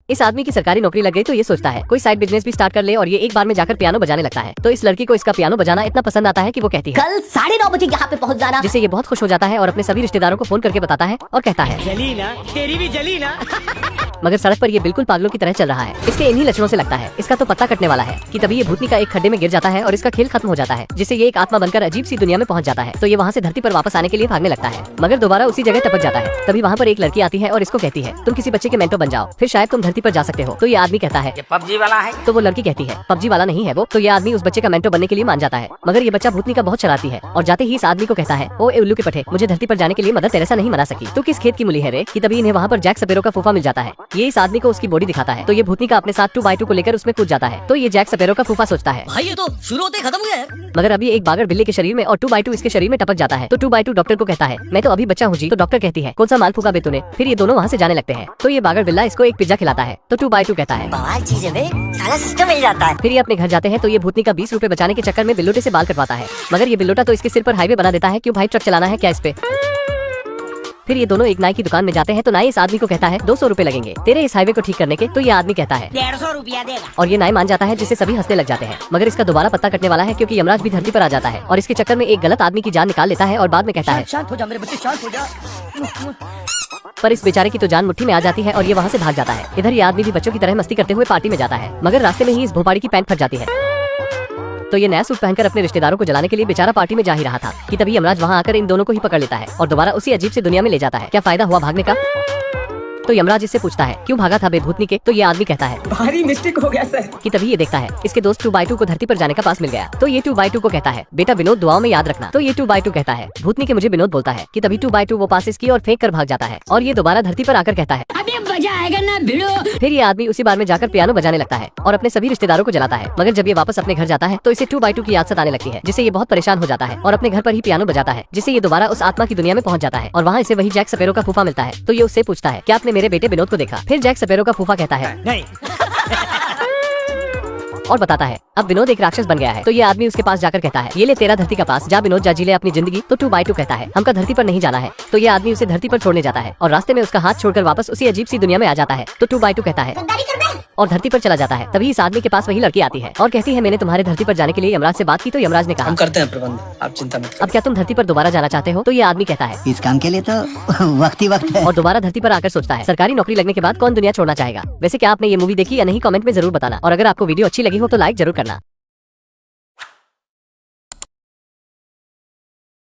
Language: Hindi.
इस आदमी की सरकारी नौकरी लग गई तो ये सोचता है कोई साइड बिजनेस भी स्टार्ट कर ले और ये एक बार में जाकर पियानो बजाने लगता है। तो इस लड़की को इसका पियानो बजाना इतना पसंद आता है कि वो कहती है कल 9:30 बजे यहाँ पे पहुँच जाना, जिससे ये बहुत खुश हो जाता है और अपने सभी रिश्तेदारों को फोन करके बताता है और कहता है जली ना, तेरी भी जली ना। मगर सड़क पर ये बिल्कुल पागलों की तरह चल रहा है। इसके इन्हीं लक्षणों से लगता है इसका तो पत्ता कटने वाला है कि तभी ये भूतनी का एक खड्डे में गिर जाता है और इसका खेल खत्म हो जाता है, जिससे ये एक आत्मा बनकर अजीब सी दुनिया में पहुंच जाता है। तो ये वहाँ से धरती पर वापस आने के लिए भागने लगता है, मगर दोबारा उसी जगह टपक जाता है। तभी वहाँ पर एक लड़की आती है और इसको कहती है तुम किसी बच्चे के मेंटो बन जाओ, फिर शायद तुम धरती पर जा सकते हो। तो ये आदमी कहता है पबजी वाला है। तो वो लड़की कहती है पबजी वाला नहीं है वो। तो ये आदमी उस बच्चे का मेंटो बनने के लिए मान जाता है, मगर ये बच्चा भूतनी का बहुत शरारती है और जाते ही इस आदमी को कहता है ओ उल्लू के पठे, मुझे धरती पर जाने के लिए मदर तेरेसा नहीं मना सकी, तू किस खेत की मूली है रे। कि तभी इन्हें वहाँ पर जैक सपेरो का फूफा मिल जाता है। ये इस आदमी को उसकी बॉडी दिखाता है, तो ये भूतनी का अपने साथ 2x2 को लेकर उसमें कूद जाता है। तो ये जैक सपेरो का फूफा सोचता है भाई ये तो शुरू होते खत्म हो गया है। मगर अभी एक बागर बिल्ली के शरीर में और 2x2 इसके शरीर में टपक जाता है। तो 2x2 डॉक्टर को कहता है मैं तो अभी बच्चा हूँ जी। तो डॉक्टर कहती है कौन सा माल फूका बे तूने। फिर ये दोनों वहाँ से जाने लगते हैं। तो ये बागर बिल्ला इसको एक पिज्जा खिलाता है। तो 2x2 कहता है बवाल चीज है बे, सारा सिस्टम मिल जाता है। फिर ये अपने घर जाते हैं। तो ये भूतनी का 20 रुपए बचाने के चक्कर में बिल्लोटे से बाल कटवाता है, मगर ये बिल्लोटा तो इसके सिर पर हाईवे बना देता है। क्यों भाई, ट्रक चलाना है क्या इस पे। फिर ये दोनों एक नाई की दुकान में जाते हैं। तो नाई इस आदमी को कहता है 200 रुपए लगेंगे तेरे इस हाईवे को ठीक करने के। तो ये आदमी कहता है 150 रुपया देगा। और ये नाई मान जाता है, जिससे सभी हंसने लग जाते हैं। मगर इसका दोबारा पत्ता कटने वाला है क्योंकि यमराज भी धरती पर आ जाता है और इसके चक्कर में एक गलत आदमी की जान निकाल लेता है और बाद में कहता है शांत हो जा मेरे बच्चे, शांत हो जा। पर इस बेचारे की तो जान मुट्ठी में आ जाती है और ये वहाँ से भाग जाता है। इधर ये आदमी भी बच्चों की तरह मस्ती करते हुए पार्टी में जाता है, मगर रास्ते में ही इस भोपाड़ी की पैंट फट जाती है। तो ये नया सूट पहनकर अपने रिश्तेदारों को जलाने के लिए बेचारा पार्टी में जा ही रहा था कि तभी यमराज वहाँ आकर इन दोनों को ही पकड़ लेता है और दोबारा उसी अजीब से दुनिया में ले जाता है। क्या फायदा हुआ भागने का। तो यमराज इससे पूछता है क्यों भागा था बेभूतनी के। तो ये आदमी कहता है भारी मिस्टेक हो गया सर। कि तभी ये देखता है इसके दोस्त 2x2 को धरती पर जाने का पास मिल गया। तो ये 2x2 को कहता है बेटा विनोद दुआओं में याद रखना। तो ये 2x2 कहता है भूतनी के मुझे विनोद बोलता है। कि तभी 2x2 वो पास इसकी और फेंक कर भाग जाता है और ये दोबारा धरती पर आकर कहता है अबे मजा आएगा ना भिड़ो। फिर ये आदमी उसी बार में जाकर पियानो बजाने लगता है और अपने सभी रिश्तेदारों को जलाता है। मगर जब ये वापस अपने घर जाता है तो इसे 2x2 की याद सताने लगती है, जिससे ये बहुत परेशान हो जाता है और अपने घर पर ही पियानो बजाता है, जिससे ये दोबारा उस आत्मा की दुनिया में पहुंच जाता है और वहाँ इसे वही जैक सपेरो का फूफा मिलता है। तो ये उससे पूछता है क्या आपने मेरे बेटे विनोद को देखा। फिर जैक सपेरो का फूफा कहता है नहीं। और बताता है अब विनोद एक राक्षस बन गया है। तो ये आदमी उसके पास जाकर कहता है ये ले तेरा धरती का पास, जा विनोद जा जी ले अपनी जिंदगी। तो 2x2 कहता है हमका धरती पर नहीं जाना है। तो ये आदमी उसे धरती पर छोड़ने जाता है और रास्ते में उसका हाथ छोड़कर वापस उसी अजीब सी दुनिया में आ जाता है। तो 2x2 कहता है और धरती पर चला जाता है। तभी इस आदमी के पास वही लड़की आती है और कहती है मैंने तुम्हारे धरती पर जाने के लिए यमराज से बात की। तो यमराज ने कहा हम करते हैं प्रबंध, आप चिंता मत करो। अब क्या तुम धरती पर दोबारा जाना चाहते हो। तो ये आदमी कहता है इस काम के लिए तो वक्त ही वक्त है। और दोबारा धरती पर आकर सोचता है सरकारी नौकरी लगने के बाद कौन दुनिया छोड़ना चाहेगा। वैसे क्या आपने ये मूवी देखी या नहीं, कमेंट में जरूर बताना। और अगर आपको वीडियो अच्छी लगी हो तो लाइक जरूर करना।